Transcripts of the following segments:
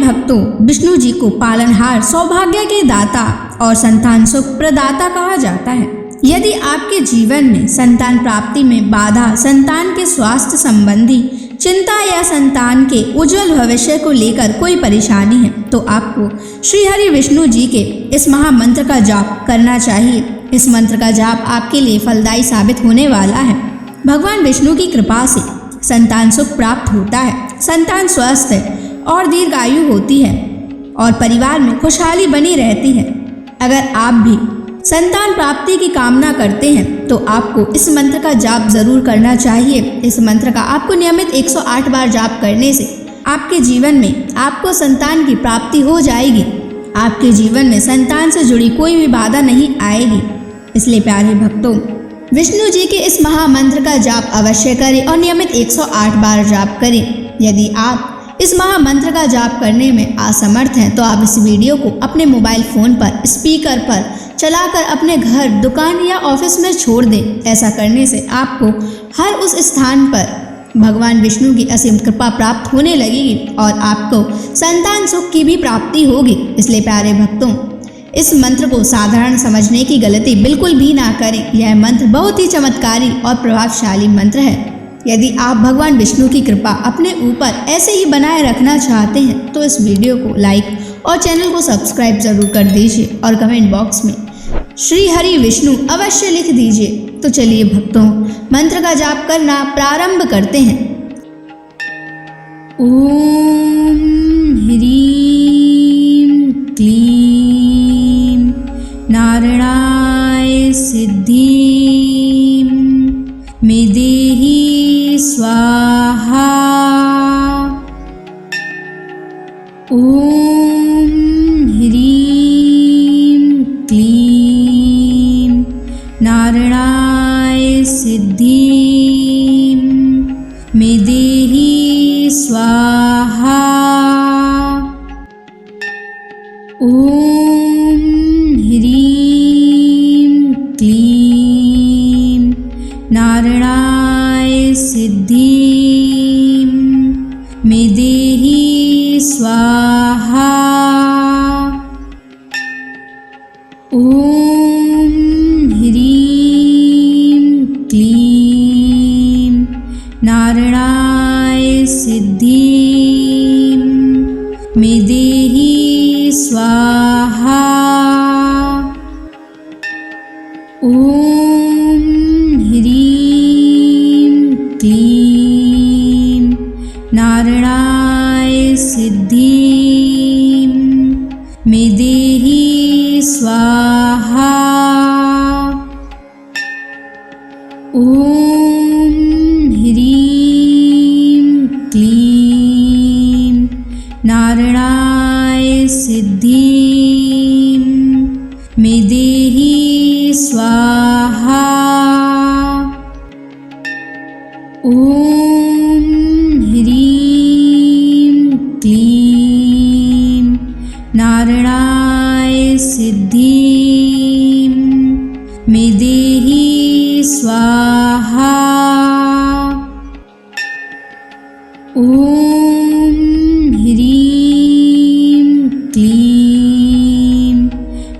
भक्तों, विष्णु जी को पालनहार, सौभाग्य के दाता और संतान सुख प्रदाता कहा जाता है। यदि आपके जीवन में संतान प्राप्ति में बाधा, संतान के स्वास्थ्य संबंधी चिंता या संतान के उज्जवल भविष्य को लेकर कोई परेशानी है, तो आपको श्री हरि विष्णु जी के इस महामंत्र का जाप करना चाहिए। इस मंत्र का जाप आपके लिए फलदायी साबित होने वाला है। भगवान विष्णु की कृपा से संतान सुख प्राप्त होता है, संतान स्वस्थ है और दीर्घायु होती है और परिवार में खुशहाली बनी रहती है। अगर आप भी संतान प्राप्ति की कामना करते हैं तो आपको इस मंत्र का जाप जरूर करना चाहिए। इस मंत्र का आपको नियमित 108 बार जाप करने से आपके जीवन में आपको संतान की प्राप्ति हो जाएगी। आपके जीवन में संतान से जुड़ी कोई भी बाधा नहीं आएगी। इसलिए प्यारे भक्तों, विष्णु जी के इस महामंत्र का जाप अवश्य करें और नियमित 108 बार जाप करें। यदि आप इस महामंत्र का जाप करने में असमर्थ हैं तो आप इस वीडियो को अपने मोबाइल फोन पर स्पीकर पर चलाकर अपने घर, दुकान या ऑफिस में छोड़ दें। ऐसा करने से आपको हर उस स्थान पर भगवान विष्णु की असीम कृपा प्राप्त होने लगेगी और आपको संतान सुख की भी प्राप्ति होगी। इसलिए प्यारे भक्तों, इस मंत्र को साधारण समझने की गलती बिल्कुल भी ना करें। यह मंत्र बहुत ही चमत्कारी और प्रभावशाली मंत्र है। यदि आप भगवान विष्णु की कृपा अपने ऊपर ऐसे ही बनाए रखना चाहते हैं तो इस वीडियो को लाइक और चैनल को सब्सक्राइब जरूर कर दीजिए और कमेंट बॉक्स में श्री हरि विष्णु अवश्य लिख दीजिए। तो चलिए भक्तों, मंत्र का जाप करना प्रारंभ करते हैं। ओम ह्रीं क्लीं नारायणाय सिद्धिं मे देहि स्वाहा। ओम ह्रीं क्लीं नारायणाय सिद्धिं मे देहि स्वाहा। ओम ह्रीं क्लीं नारायणाय सिद्धिं मे देहि स्वाहा। ओम ह्रीं क्लीं नारायणाय सिद्धिं मे देहि स्वाहा। ओम ह्रीं क्लीं नारायणाय सिद्धिं मे देहि स्वाहा। ओम ह्रीं क्लीं नारायणाय सिद्धिं मे देहि स्वाहा। ओम ह्रीं क्लीं नारायणाय सिद्धिं मे देहि स्वाहा। ओम ह्रीं क्लीं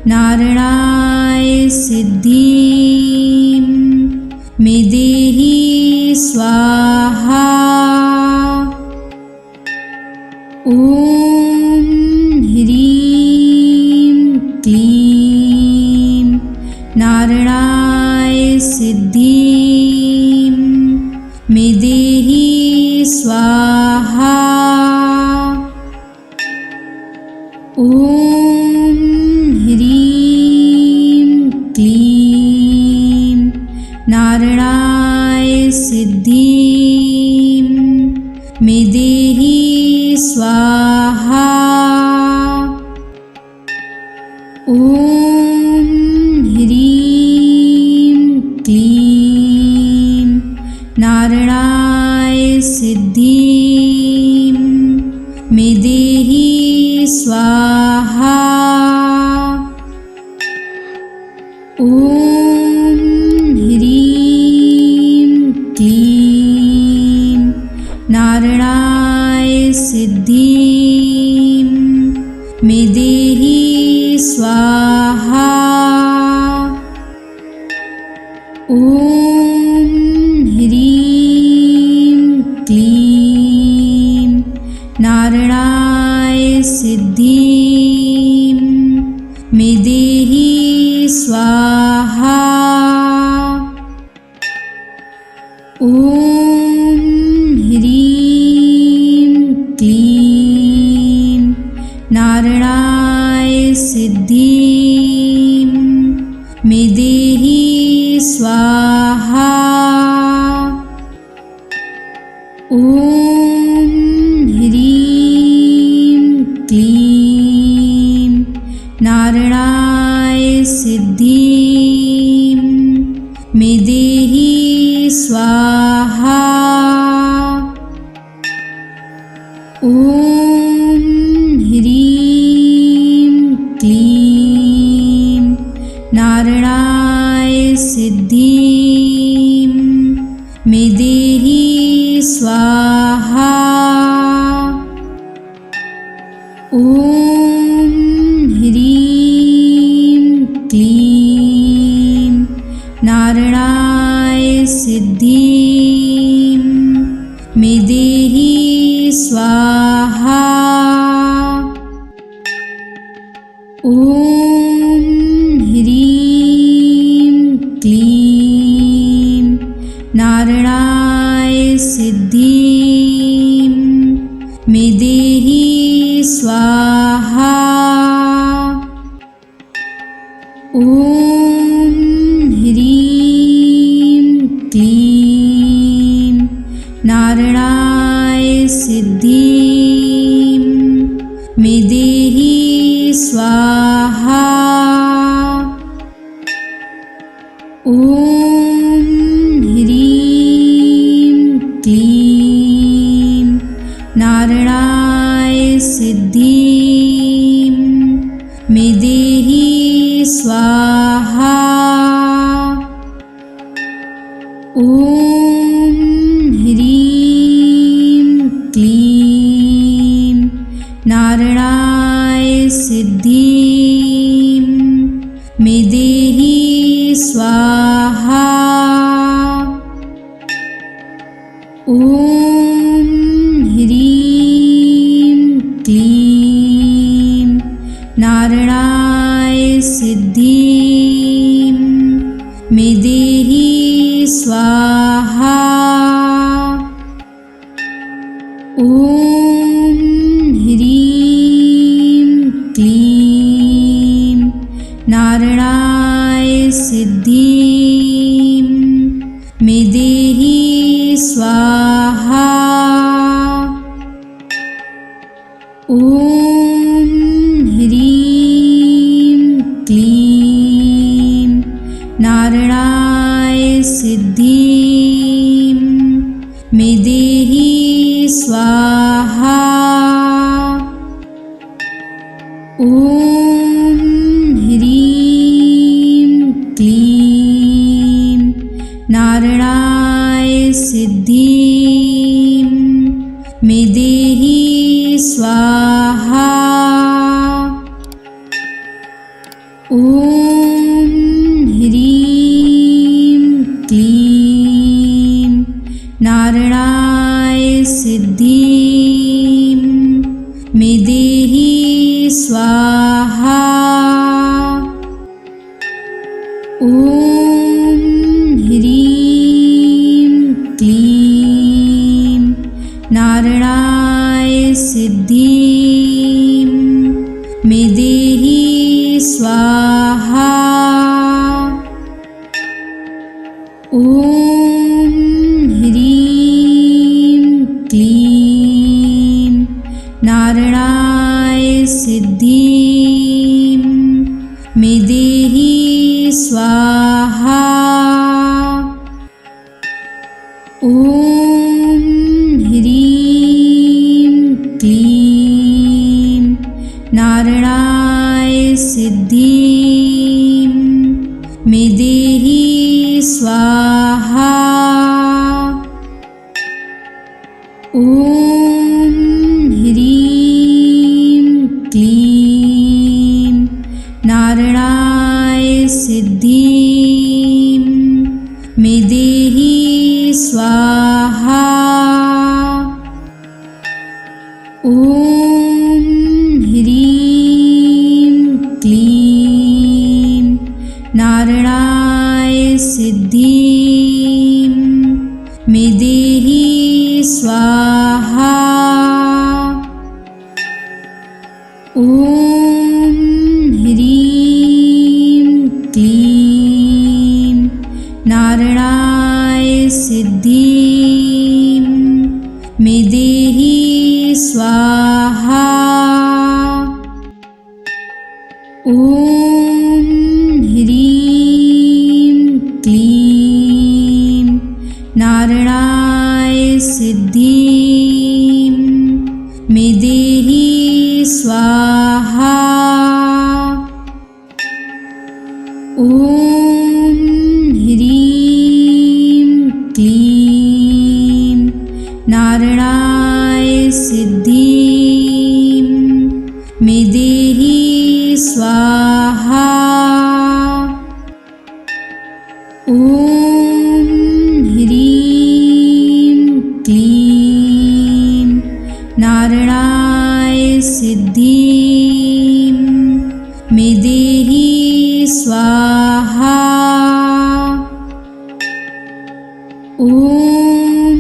नारायणाय सिद्धिं मे देहि स्वाहा। ओम ह्रीं क्लीं नारायणाय सिद्धिं मे देहि स्वाहा। ओम ह्रीं क्लीं नारायणाय सिद्धिं मे देहि स्वाहा। ओम ह्रीं क्लीं नारायणाय सिद्धिं मे देहि स्वाहा। ओम ह्रीं क्लीं नारायणाय सिद्धिं स्वाहा। ॐ ह्रीं क्लीं नारायणाय सिद्धिं मे देहि स्वाहा। ॐ ह्रीं क्लीं नारायणाय सिद्धिं मे देहि स्वाहा। ॐ ह्रीं क्लीं नारायणाय सिद्धिं मे देहि स्वाहा। ॐ ह्रीं क्लीं नारायणाय सिद्धिं मे देहि स्वाहा। ॐ ह्रीं क्लीं नारायणाय सिद्धिं मे देहि स्वाहा। ॐ ह्रीं क्लीं नारायणाय सिद्धिं मे देहि स्वाहा। ॐ ह्रीं क्लीं नारायणाय सिद्धिं मे देहि स्वाहा। ॐ ह्रीं क्लीं नारायणाय सिद्धिं मे देहि स्वाहा। ॐ ह्रीं क्लीं नारायणाय सिद्धिं मे देहि स्वाहा। ॐ ह्रीं क्लीं नारायणाय सिद्धिं मे देहि स्वाहा। ॐ ह्रीं क्लीं नारायणाय सिद्धिं मे देहि स्वाहा। ॐ ह्रीं क्लीं नारायणाय सिद्धिं मे देहि स्वाहा। ॐ ह्रीं क्लीं नारायणाय सिद्धिं मे देहि स्वाहा। ॐ ह्रीं क्लीं नारायणाय सिद्धिं मे देहि स्वाहा। ॐ ह्रीं क्लीं नारायणाय सिद्धिं मे देहि स्वाहा। ॐ ह्रीं क्लीं नारायणाय सिद्धिं मे देहि स्वाहा। ॐ ह्रीं क्लीं नारायणाय सिद्धिं मे देहि स्वाहा। ॐ ह्रीं क्लीं स्वाहा। ॐ ह्रीं क्लीं नारायणाय सिद्धिं मे देहि स्वाहा। ॐ ह्रीं क्लीं नारायणाय सिद्धिं मे देहि स्वाहा। ॐ ह्रीं क्लीं नारायणाय सिद्धिं मे देहि स्वाहा। ॐ ह्रीं क्लीं नारायणाय सिद्धिं मे देहि स्वाहा। ॐ ह्रीं क्लीं नारायणाय सिद्धिं मे देहि स्वाहा। ॐ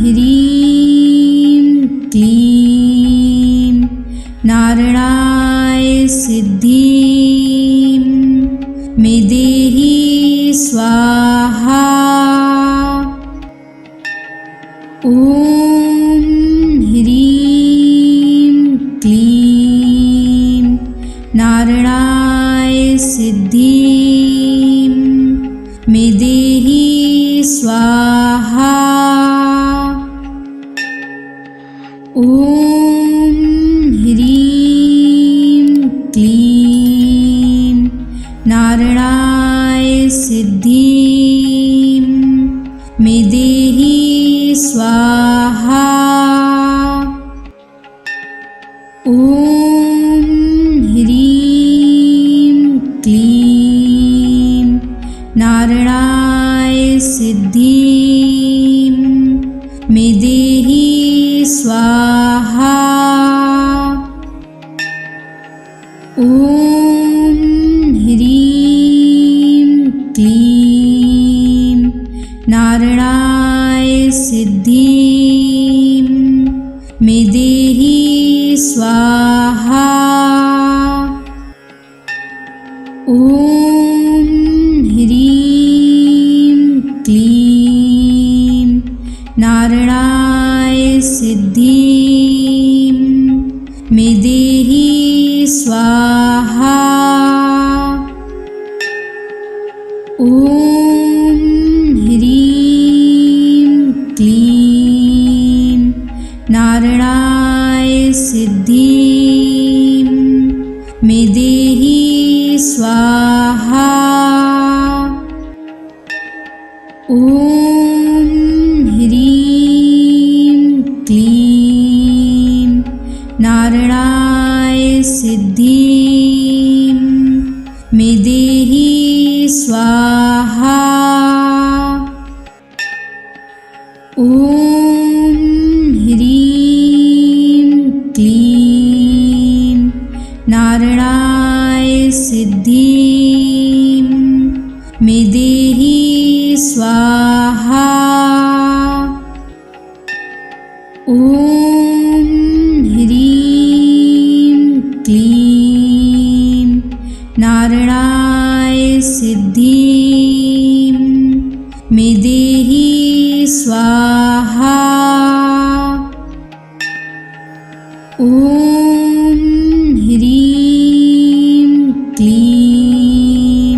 ह्रीं क्लीं नारायणाय सिद्धिं मे देहि स्वाहा। ॐ ह्रीं क्लीं नारायणाय सिद्धिं मे देहि स्वाहा। ॐ ह्रीं क्लीं नारायणाय सिद्धिं मे देहि स्वाहा। ॐ ह्रीं क्लीं नारायणाय सिद्धिं मे देहि स्वाहा। ॐ ह्रीं क्लीं नारायणाय सिद्धिं मे देहि स्वाहा। ॐ ह्रीं क्लीं नारायणाय सिद्धिं मे देहि स्वाहा। ॐ ह्रीं क्लीं नारायणाय सिद्धिं मे देहि स्वाहा। ॐ ह्रीं क्लीं नारायणाय सिद्धिं मे देहि स्वाहा। ॐ ह्रीं क्लीं नारायणाय सिद्धिं मे देहि स्वाहा। ॐ ह्रीं क्लीं नारायणाय सिद्धिं मे देहि स्वाहा। ॐ ह्रीं क्लीं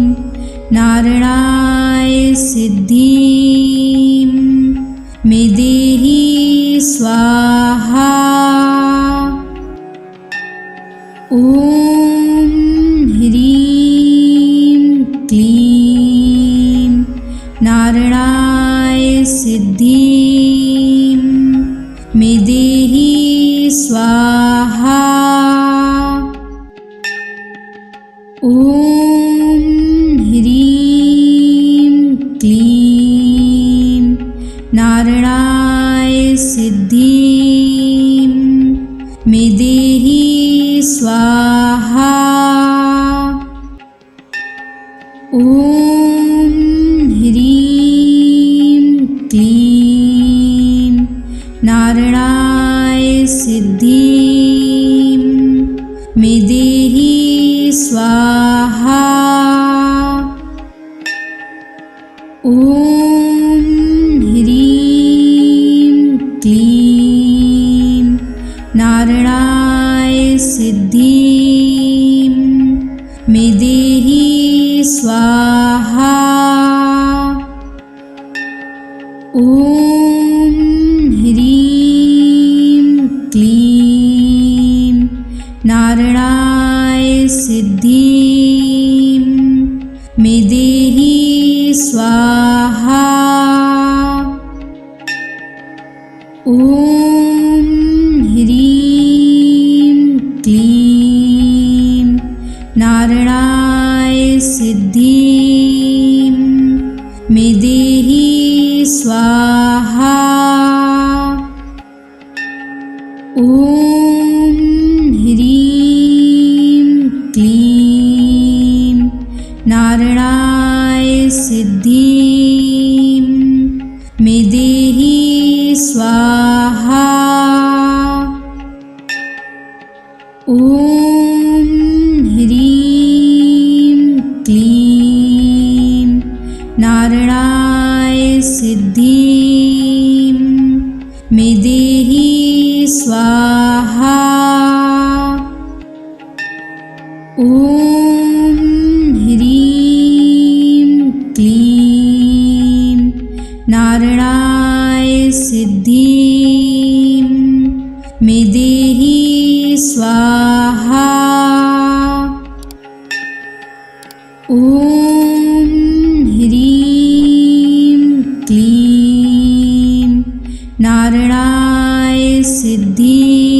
नारायणाय सिद्धिं मे देहि स्वाहा। ॐ ह्रीं क्लीं नारायणाय सिद्धिं मे देहि स्वाहा। ॐ ह्रीं क्लीं नारायणाय सिद्धिं मे देहि स्वाहा। ॐ ह्रीं क्लीं नारायणाय सिद्धिं मे देहि स्वाहा। ॐ ह्रीं क्लीं नारायणाय सिद्धिं मे देहि स्वाहा। ॐ ह्रीं क्लीं नारायणाय सिद्धिं मे देहि स्वाहा। ॐ ह्रीं क्लीं नारायणाय सिद्धिं मे देहि स्वाहा। ॐ ह्रीं क्लीं नारायणाय सिद्धिं मे देहि स्वाहा। ॐ ह्रीं क्लीं नारायणाय सिद्धिं मे देहि स्वाहा। ॐ ह्रीं क्लीं नारायणाय सिद्धिं मे देहि स्वाहा। ॐ ह्रीं क्लीं नारायणाय सिद्धिं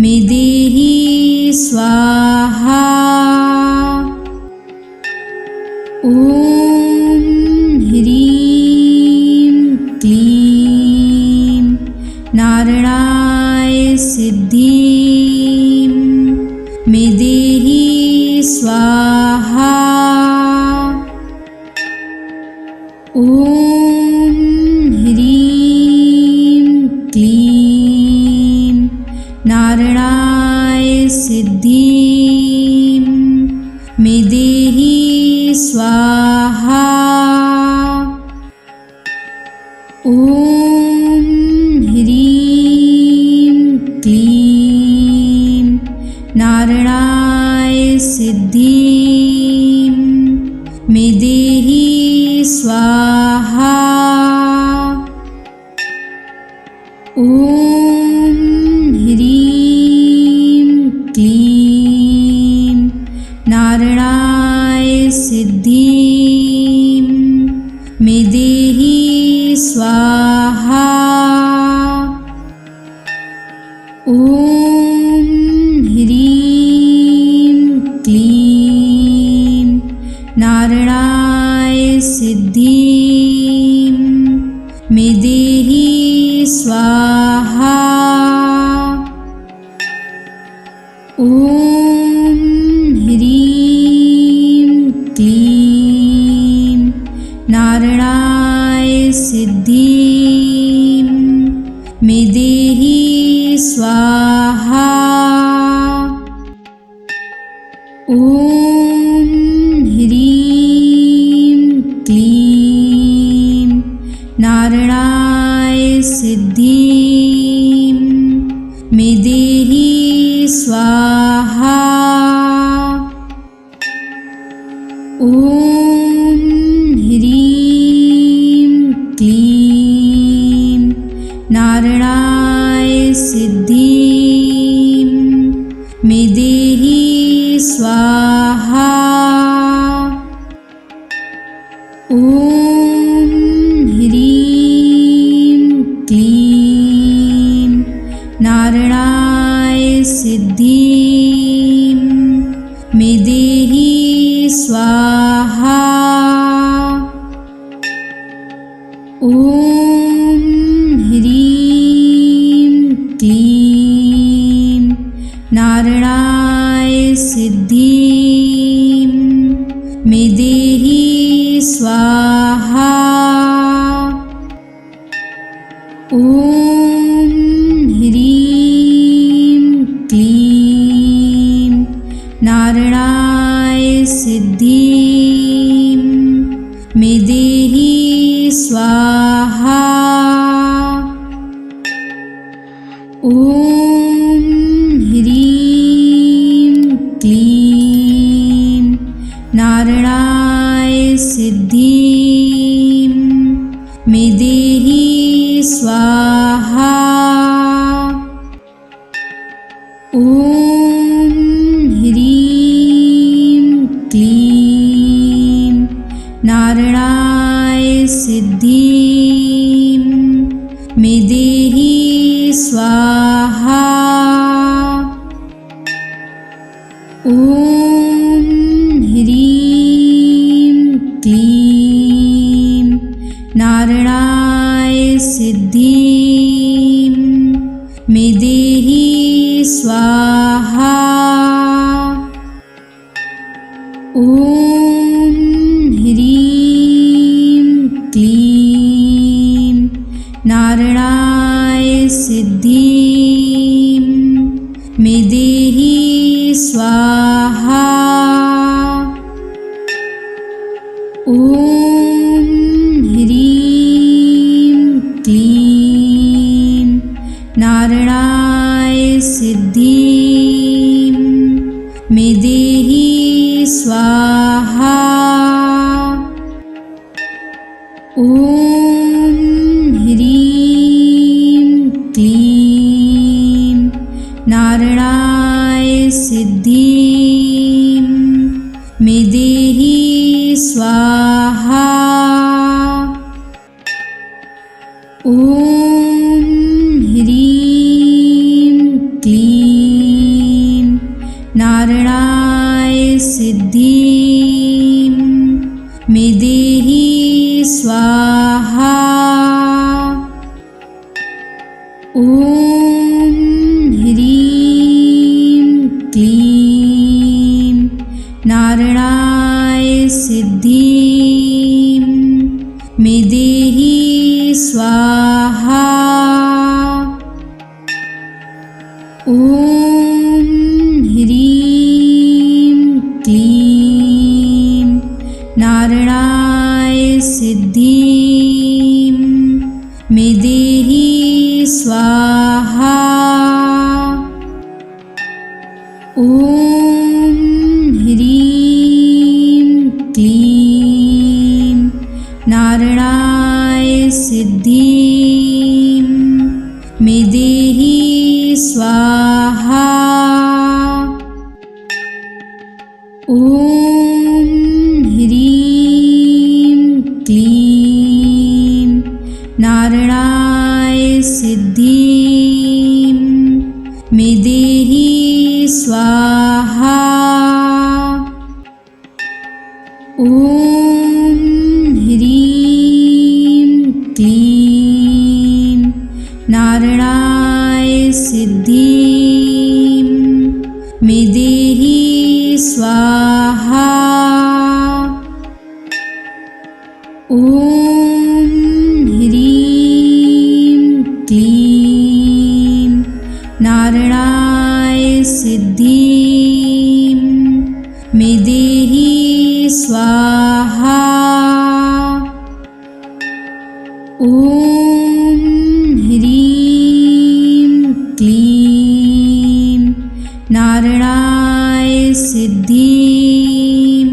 मे देहि स्वाहा। ॐ ह्रीं क्लीं नारायणाय सिद्धिं मे देहि स्वाहा। ॐ ह्रीं क्लीं नारायणाय सिद्धिं मे देहि स्वाहा। ॐ ह्रीं क्लीं नारायणाय सिद्धिं मे देहि स्वाहा। ॐ ह्रीं क्लीं नारायणाय सिद्धिं मे देहि स्वाहा। ॐ ह्रीं क्लीं नारायणाय सिद्धिं मे देहि स्वाहा। ॐ ह्रीं क्लीं नारायणाय सिद्धिं मे देहि स्वाहा। ॐ ह्रीं क्लीं नारायणाय सिद्धिं मे देहि स्वाहा। ॐ ह्रीं क्लीं नारायणाय सिद्धिं मे देहि स्वाहा। ॐ ह्रीं क्लीं नारायणाय सिद्धिं मे देहि स्वाहा। ॐ ॐ ह्रीं क्लीं नारायणाय सिद्धिं मे देहि स्वाहा। ॐ ह्रीं क्लीं नारायणाय सिद्धिं मे देहि स्वाहा। ॐ ह्रीं क्लीं नारायणाय सिद्धिं मे देहि स्वाहा। ॐ ह्रीं क्लीं नारायणाय सिद्धिं मे देहि स्वाहा। ॐ ह्रीं क्लीं नारायणाय सिद्धिं मे देहि स्वाहा। ॐ ह्रीं क्लीं नारायणाय सिद्धिं मे देहि स्वाहा। ॐ ह्रीं क्लीं नारायणाय सिद्धिं मे देहि स्वाहा। ॐ ह्रीं क्लीं नारायणाय सिद्धिं मे देहि स्वाहा। ॐ ह्रीं क्लीं नारायणाय सिद्धिं मे देहि स्वाहा। ॐ ह्रीं क्लीं नारायणाय सिद्धिं मे देहि स्वाहा। ॐ ह्रीं क्लीं नारायणाय सिद्धिं मे देहि स्वाहा। ॐ ह्रीं क्लीं नारायणाय सिद्धिं मे देहि स्वाहा। ॐ ह्रीं क्लीं नारायणाय सिद्धिं मे देहि स्वाहा। ॐ ह्रीं क्लीं नारायणाय सिद्धिं मे देहि स्वाहा। ॐ ह्रीं क्लीं नारायणाय सिद्धिं मे देहि स्वाहा। ॐ ह्रीं क्लीं नारायणाय सिद्धिं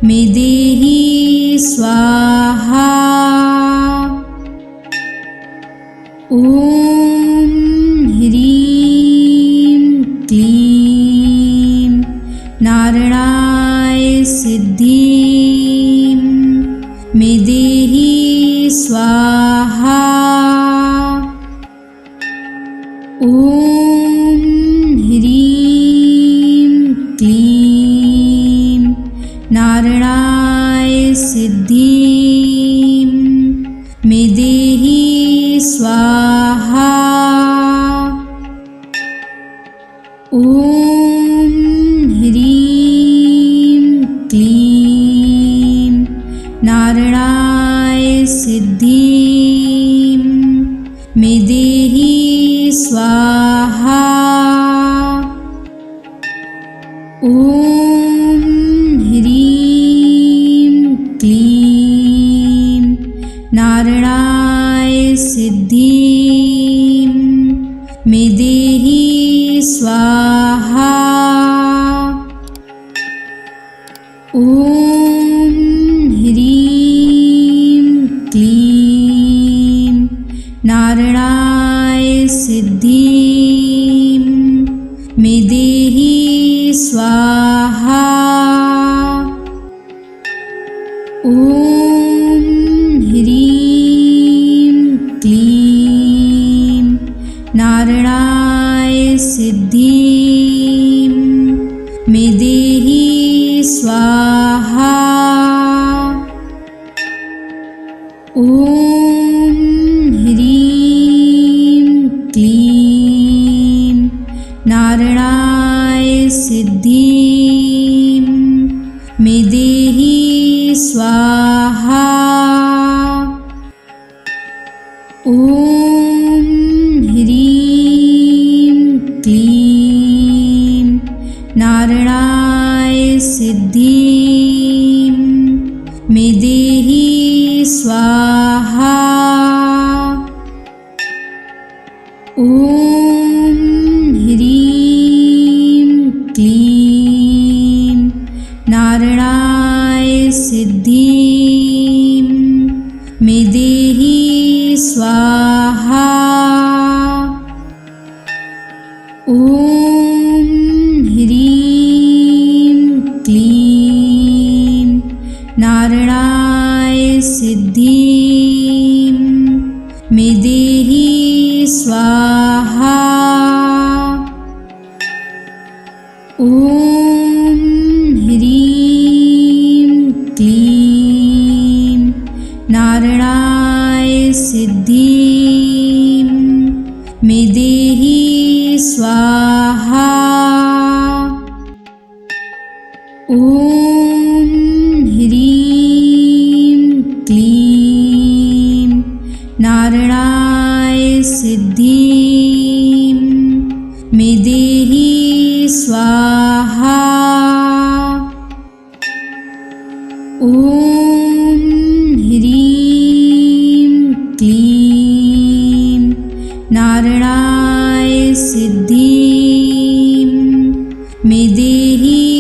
मे देहि स्वाहा। ॐ ह्रीं क्लीं नारायणाय सिद्धिं मे देहि स्वाहा। ॐ ह्रीं क्लीं नारायणाय सिद्धिं नारायणाय सिद्धिं मे देहि स्वाहा। ॐ ह्रीं क्लीं नारायणाय सिद्धिं मे देहि स्वाहा। ॐ ह्रीं क्लीं नारायणाय सिद्धिं मे देहि स्वाहा। ॐ ह्रीं क्लीं नारायणाय सिद्धिं मे देहि स्वाहा। ॐ ह्रीं क्लीं नारायणाय सिद्धिं मे देहि स्वाहा। ॐ ह्रीं क्लीं नारायणाय सिद्धिं मे देहि स्वाहा। ॐ ह्रीं क्लीं नारायणाय सिद्धिं मे देहि स्वाहा। ॐ ह्रीं क्लीं नारायणाय सिद्धिं मे देहि स्वाहा। ॐ ह्रीं क्लीं नारायणाय सिद्धिं मे देहि स्वाहा। ॐ ह्रीं क्लीं नारायणाय सिद्धिं मे देहि स्वाहा। ॐ ह्रीं क्लीं नारायणाय सिद्धिं मे देहि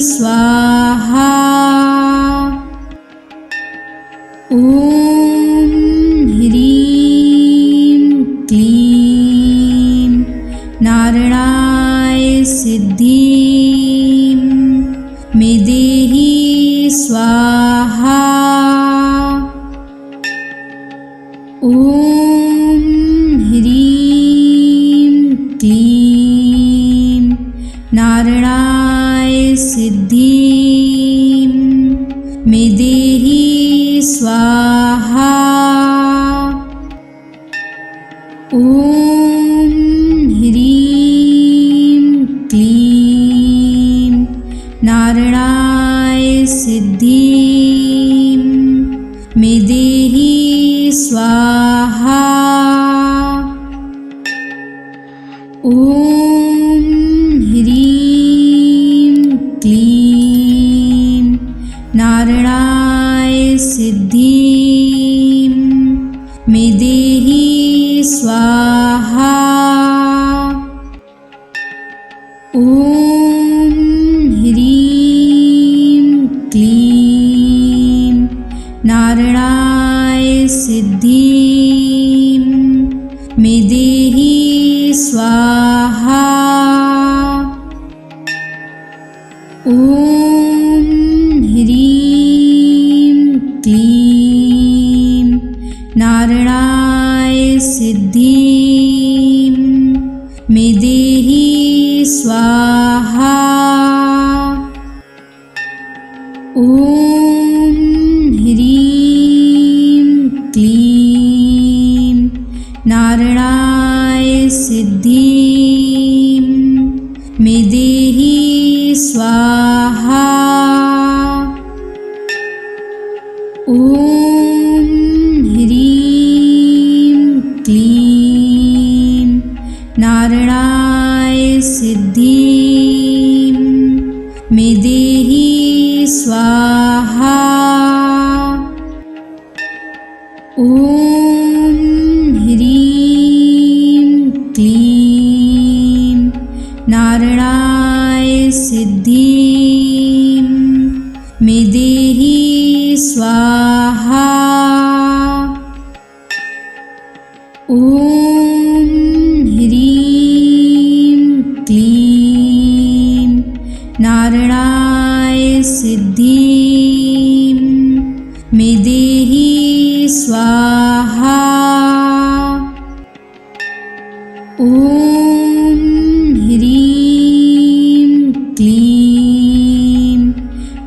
स्वाहा। ॐ ह्रीं क्लीं नारायणाय सिद्धिं मे देहि स्वाहा। ॐ ह्रीं क्लीं नारायणाय सिद्धिं मे देहि स्वाहा। ॐ ह्रीं क्लीं नारायणाय सिद्धिं मे देहि स्वाहा। ॐ ह्रीं क्लीं नारायणाय सिद्धिं मे देहि स्वाहा। ॐ ह्रीं क्लीं नारायणाय सिद्धिं मे देहि स्वाहा। ॐ ह्रीं क्लीं नारायणाय सिद्धिं मे देहि स्वाहा। ॐ ह्रीं क्लीं नारायणाय सिद्धिं मे देहि स्वाहा। ॐ ॐ ह्रीं क्लीं नारायणाय सिद्धिं मे देहि स्वाहा। ॐ ह्रीं क्लीं नारायणाय सिद्धिं मे देहि स्वाहा। ॐ ह्रीं क्लीं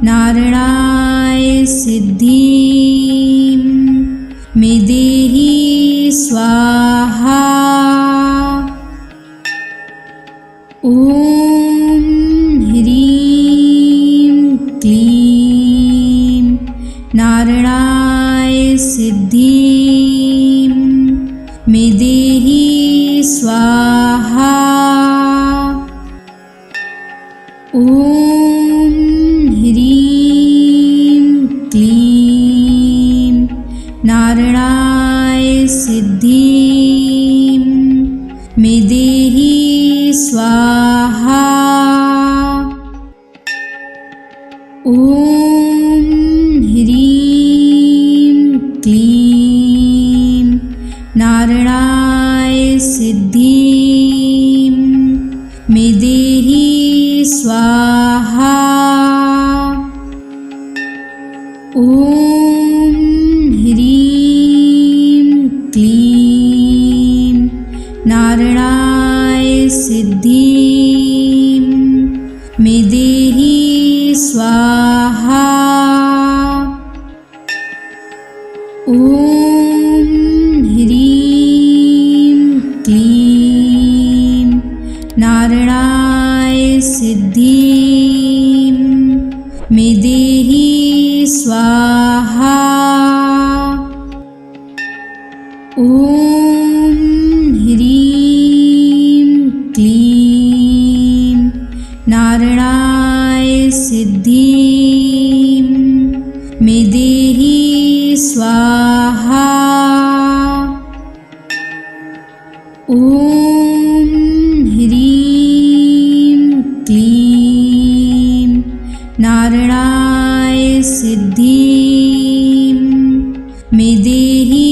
नारायणाय सिद्धिं मे देहि स्वाहा। ॐ ह्रीं क्लीं नारायणाय सिद्धिं मे देहि स्वाहा। ॐ ह्रीं क्लीं नारायणाय सिद्धिं मे देहि स्वाहा। ॐ ह्रीं क्लीं नारायणाय सिद्धिं मे देहि स्वाहा। ॐ ह्रीं क्लीं नारायणाय सिद्धिं मे देहि स्वाहा। ॐ ह्रीं क्लीं नारायणाय सिद्धिं मे देहि स्वाहा। ॐ ह्रीं क्लीं नारायणाय सिद्धिं मे देहि स्वाहा। ॐ ह्रीं क्लीं नारायणाय सिद्धिं मे देहि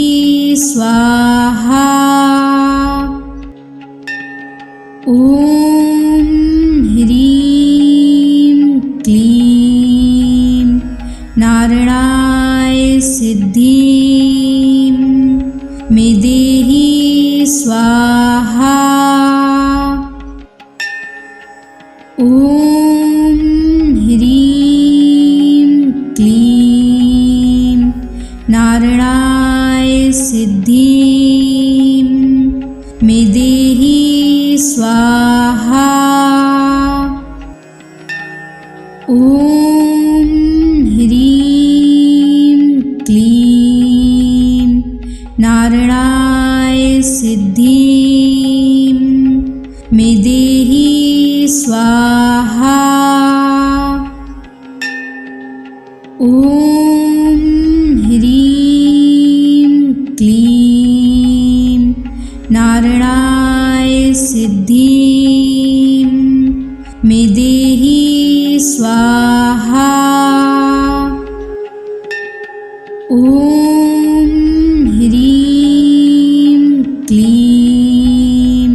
स्वाहा। ॐ ह्रीं क्लीं नारायणाय सिद्धिं मे देहि स्वाहा। ॐ ह्रीं क्लीं नारायणाय सिद्धिं मे देहि स्वाहा। ॐ ह्रीं क्लीं नारायणाय सिद्धिं मे देहि स्वाहा। ॐ ह्रीं क्लीं नारायणाय सिद्धिं मे देहि स्वाहा। ॐ ह्रीं क्लीं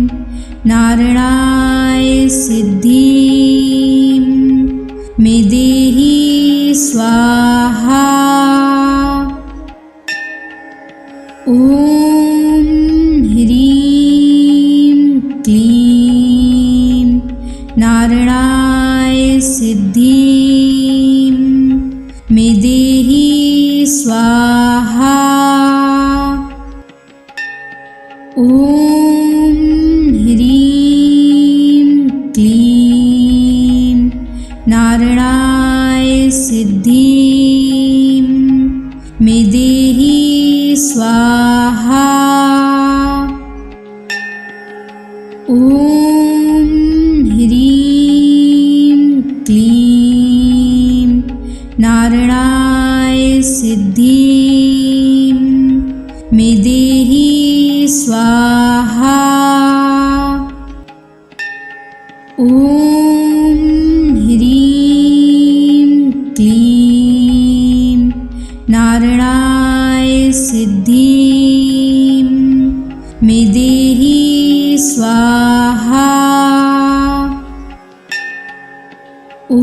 नारायणाय सिद्धिं मे देहि स्वाहा। ॐ ह्रीं क्लीं नारायणाय सिद्धिं मे देहि स्वाहा। ॐ ह्रीं क्लीं नारायणाय सिद्धिं मे देहि स्वाहा। ॐ ह्रीं क्लीं नारायणाय सिद्धिं मे देहि स्वाहा। ॐ ह्रीं क्लीं नारायणाय सिद्धिं मे देहि स्वाहा। ॐ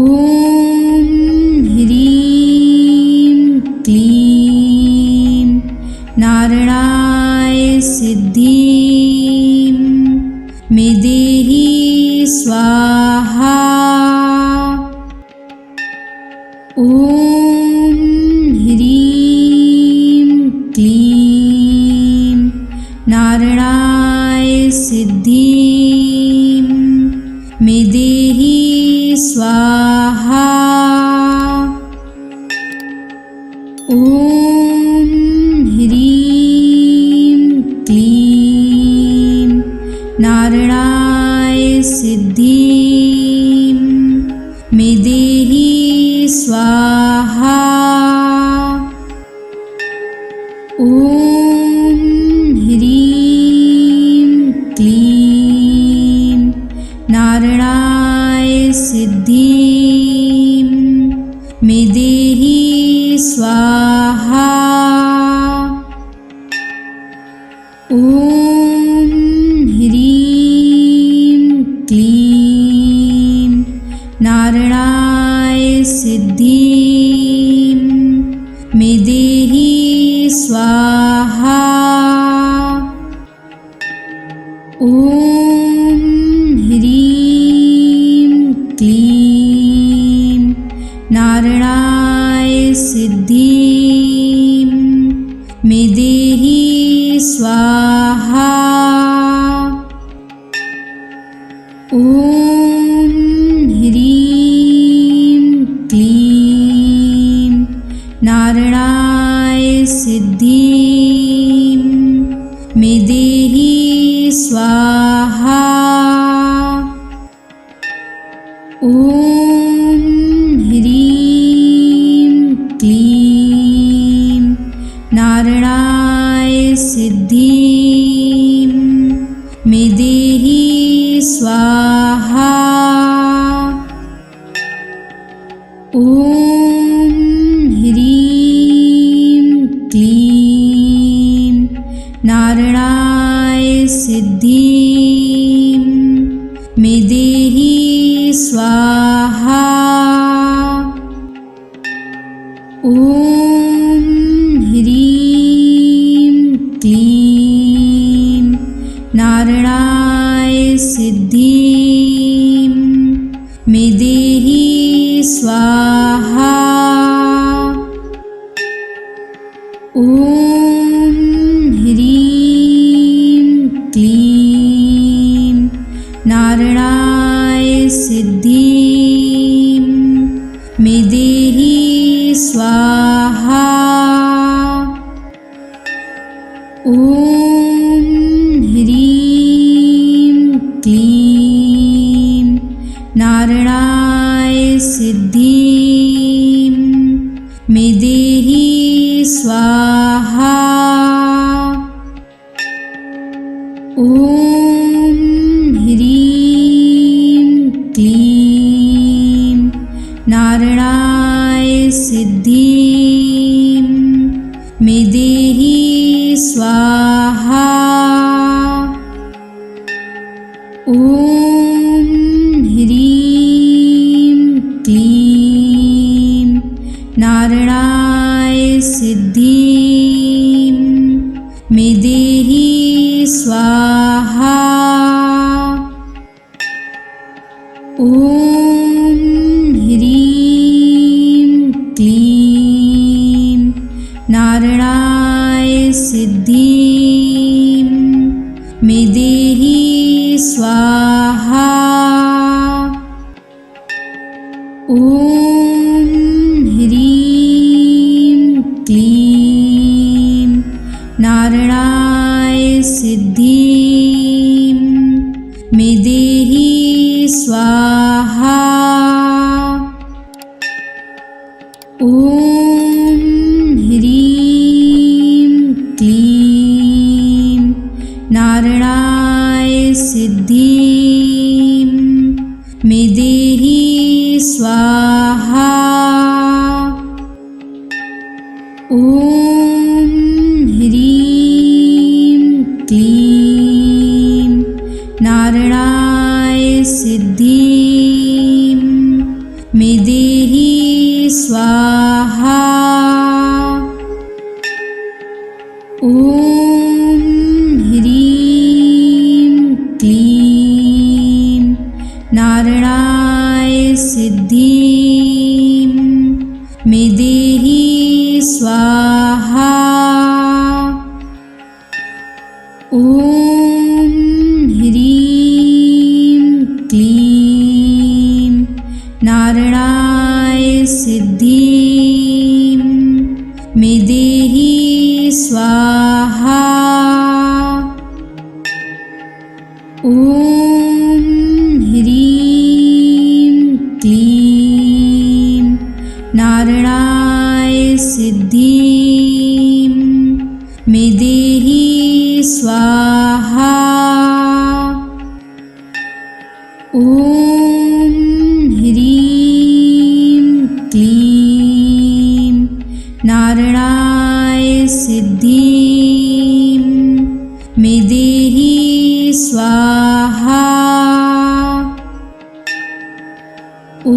ह्रीं क्लीं नारायणाय सिद्धिं मे देहि स्वाहा। ॐ ह्रीं क्लीं नारायणाय सिद्धिं मे देहि स्वाहा। ॐ ह्रीं क्लीं नारायणाय सिद्धिं मे देहि स्वाहा। ॐ ह्रीं क्लीं नारायणाय सिद्धिं मे देहि स्वाहा। ॐ ह्रीं क्लीं नारायणाय सिद्धिं मे देहि स्वाहा। ॐ ह्रीं क्लीं नारायणाय सिद्धिं मे देहि स्वाहा। ॐ ह्रीं क्लीं नारायणाय सिद्धिं मे देहि स्वाहा। ॐ ह्रीं क्लीं नारायणाय सिद्धिं मे देहि स्वाहा। ॐ ह्रीं क्लीं नारायणाय सिद्धिं मे देहि स्वाहा। ॐ ह्रीं क्लीं नारायणाय सिद्धिं मे देहि स्वाहा। ॐ ह्रीं क्लीं नारायणाय सिद्धिं मे देहि स्वाहा। ॐ ह्रीं क्लीं नारायणाय सिद्धिं मे देहि स्वाहा। ॐ ह्रीं क्लीं नारायणाय सिद्धिं मे देहि स्वाहा। ॐ ह्रीं क्लीं नारायणाय सिद्धिं मे देहि स्वाहा। ॐ ह्रीं क्लीं नारायणाय सिद्धिं मे देहि स्वाहा। ॐ ह्रीं क्लीं नारायणाय सिद्धिं मे देहि स्वाहा। ॐ ह्रीं क्लीं नारायणाय सिद्धिं मे देहि स्वाहा। ॐ ह्रीं क्लीं नारायणाय सिद्धिं मे देहि स्वाहा। ॐ ह्रीं क्लीं नारायणाय सिद्धिं मे देहि स्वाहा। ॐ ह्रीं क्लीं नारायणाय सिद्धिं मे देहि स्वाहा। ॐ ह्रीं क्लीं नारायणाय सिद्धिं मे देहि स्वाहा। ॐ ह्रीं क्लीं नारायणाय सिद्धिं मे देहि स्वाहा। ॐ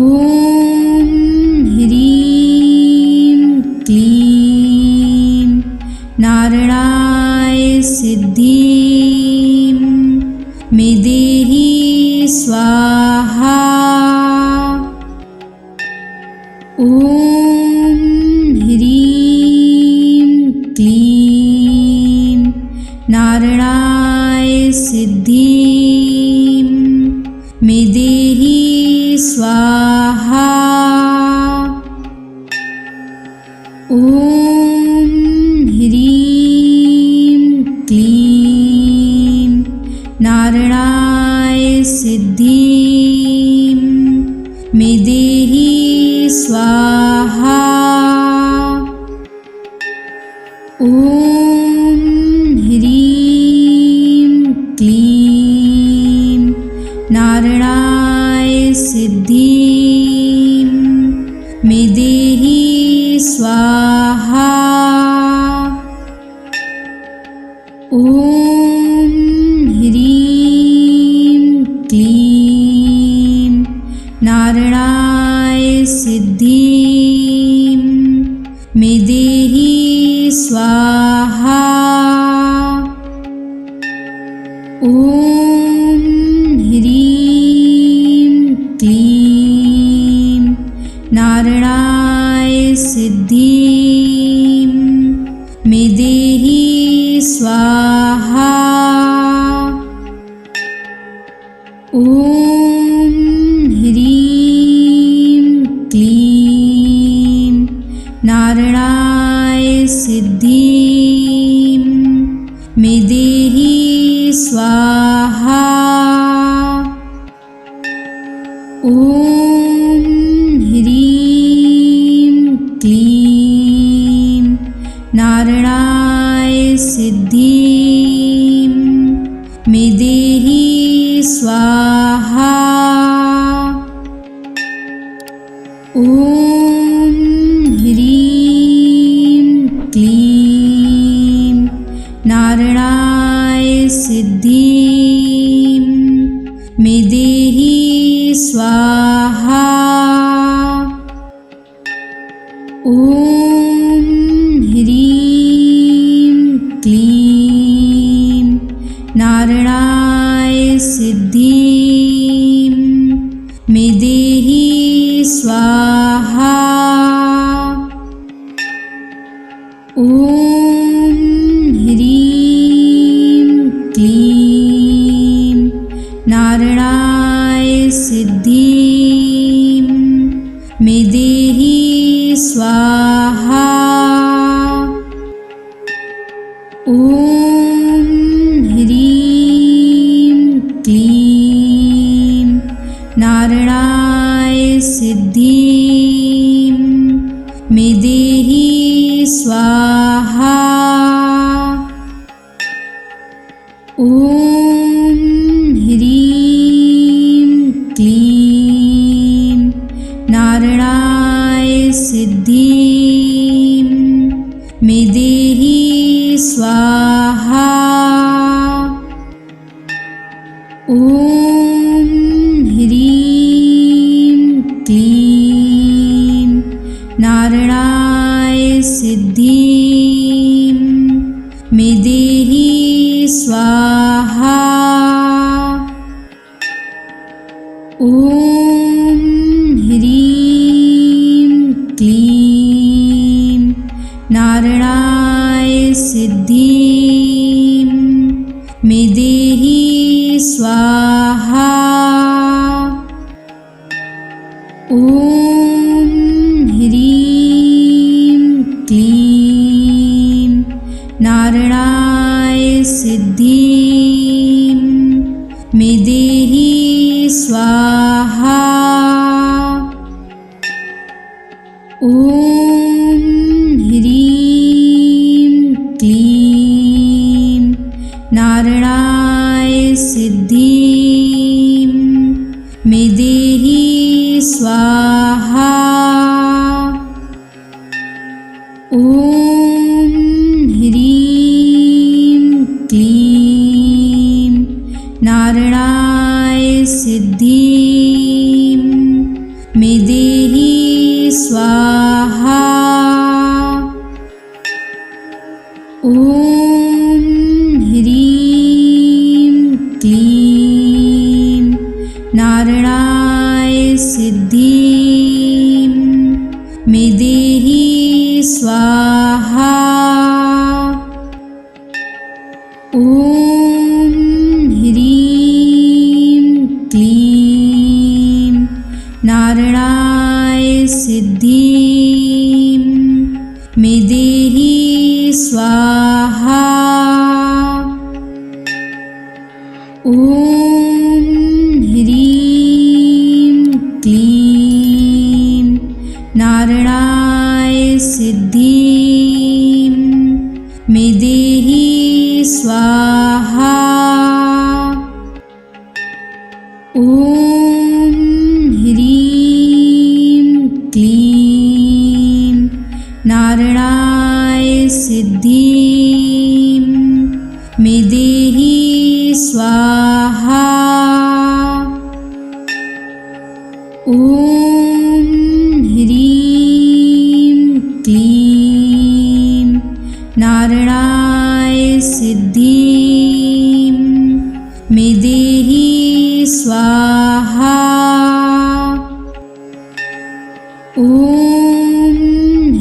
ह्रीं क्लीं नारायणाय सिद्धिं मे देहि स्वाहा। ॐ ह्रीं क्लीं नारायणाय सिद्धिं मे देहि स्वाहा। ॐ ह्रीं क्लीं नारायणाय सिद्धिं मे देहि स्वाहा। ॐ ह्रीं क्लीं नारायणाय सिद्धिं मे देहि स्वाहा। ॐ ह्रीं क्लीं नारायणाय सिद्धिं मे देहि स्वाहा। ॐ ह्रीं क्लीं नारायणाय सिद्धिं मे देहि स्वाहा। ॐ ह्रीं क्लीं नारायणाय सिद्धिं मे देहि स्वाहा। ॐ ह्रीं क्लीं नारायणाय सिद्धिं मे देहि स्वाहा। ॐ ह्रीं क्लीं नारायणाय सिद्धिं मे देहि स्वाहा। ॐ ह्रीं क्लीं नारायणाय सिद्धिं मे देहि स्वाहा। ॐ ह्रीं क्लीं नारायणाय सिद्धिं मे देहि स्वाहा। ॐ ह्रीं क्लीं नारायणाय सिद्धिं मे देहि स्वाहा। ॐ ॐ ह्रीं क्लीं नारायणाय सिद्धिं मे देहि स्वाहा। ॐ ह्रीं क्लीं नारायणाय सिद्धिं मे देहि स्वाहा। ॐ ह्रीं क्लीं नारायणाय सिद्धिं मे देहि स्वाहा। ॐ ह्रीं क्लीं नारायणाय सिद्धिं मे देहि स्वाहा। ॐ ह्रीं क्लीं नारायणाय सिद्धिं मे देहि स्वाहा। ॐ ह्रीं क्लीं नारायणाय सिद्धिं मे देहि स्वाहा। ॐ ह्रीं क्लीं नारायणाय सिद्धिं मे देहि स्वाहा। ॐ ह्रीं क्लीं नारायणाय सिद्धिं मे देहि स्वाहा। ॐ ह्रीं क्लीं नारायणाय सिद्धिं मे देहि स्वाहा। ॐ ह्रीं क्लीं नारायणाय सिद्धिं मे देहि स्वाहा। ॐ ह्रीं क्लीं नारायणाय सिद्धिं मे देहि स्वाहा। ॐ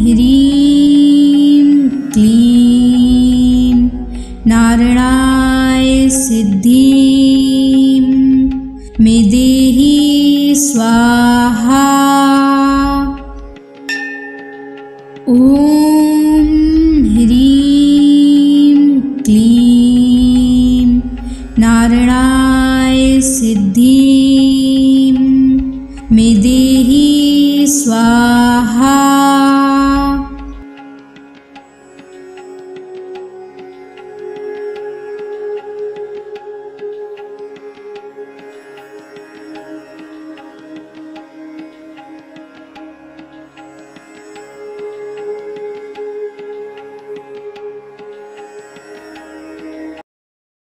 ह्रीं क्लीं नारायणाय सिद्धिं मे देहि स्वाहा। ॐ ह्रीं क्लीं नारायणाय सिद्धिं मे देहि स्वाहा।